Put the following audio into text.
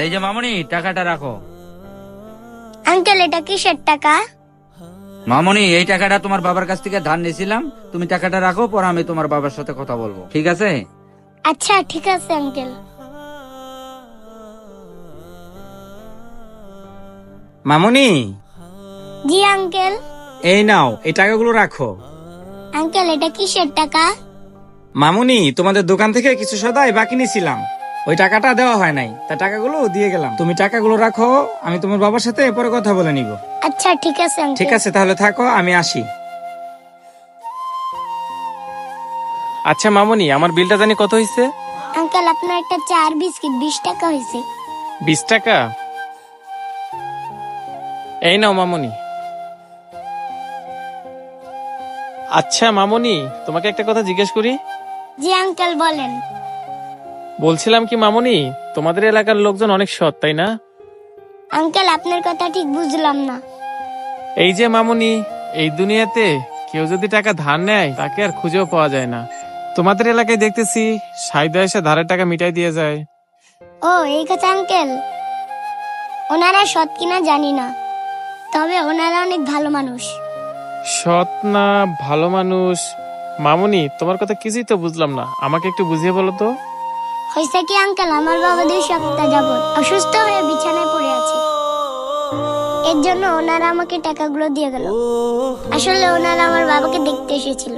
এই যে মামুনি, টাকাটা রাখো। আঙ্কেল এটা কিসের টাকা? মামুনি, এই টাকাটা তোমার বাবার কাছ থেকে ধার নিয়েছিলাম, তুমি টাকাটা রাখো, পর আমি তোমার বাবার সাথে কথা বলবো, ঠিক আছে? আচ্ছা ঠিক আছে আঙ্কেল। মামুনি, জি আঙ্কেল। এই নাও, এই টাকাগুলো রাখো। আঙ্কেল এটা কিসের টাকা? মামুনি, তোমাদের দোকান থেকে কিছু সদাই বাকি নিয়েছিলাম, ওই টাকাটা দেওয়া হয় নাই, তা টাকাগুলো দিয়ে গেলাম। তুমি টাকাগুলো রাখো, আমি তোমার বাবার সাথে পরে কথা বলে নিব। আচ্ছা ঠিক আছে আঙ্কেল। ঠিক আছে, তাহলে থাকো, আমি আসি। আচ্ছা মামুনি, আমার বিলটা জানি কত হয়েছে? আঙ্কেল আপনার একটা চা আর বিস্কিট 20 টাকা হয়েছে। 20 টাকা? এই নাও মামুনি। আচ্ছা মামুনি, তোমাকে একটা কথা জিজ্ঞেস করি। জি আঙ্কেল বলেন। বলছিলাম কি মামুনি, তোমাদের এলাকার লোকজন অনেক সৎ, তাই না? আঙ্কেল আপনার কথা ঠিক বুঝলাম না। এই যে মামুনি, এই দুনিয়াতে কেউ যদি টাকা ধার নেয় তাকে আর খুঁজেও পাওয়া যায় না। তোমাদের এলাকায় দেখতেছি সাইদা এসে ধারের টাকা মিটাই দিয়ে যায়। ও এই কথা আঙ্কেল, ওনারা সৎ কিনা জানি না, তবে ওনারা অনেক ভালো মানুষ। সৎ না ভালো মানুষ? মামুনি, তোমার কথা কিছুই তো বুঝলাম না, আমাকে একটু বুঝিয়ে বলো তো। হয়েছে কি আঙ্কেল, আমার বাবা 2 সপ্তাহ যাবত অসুস্থ হয়ে বিছানায় পড়ে আছে, এর জন্য ওনারা আমাকে টাকাগুলো দিয়ে গেল। আসলে ওনারা আমার বাবাকে দেখতে এসেছিল।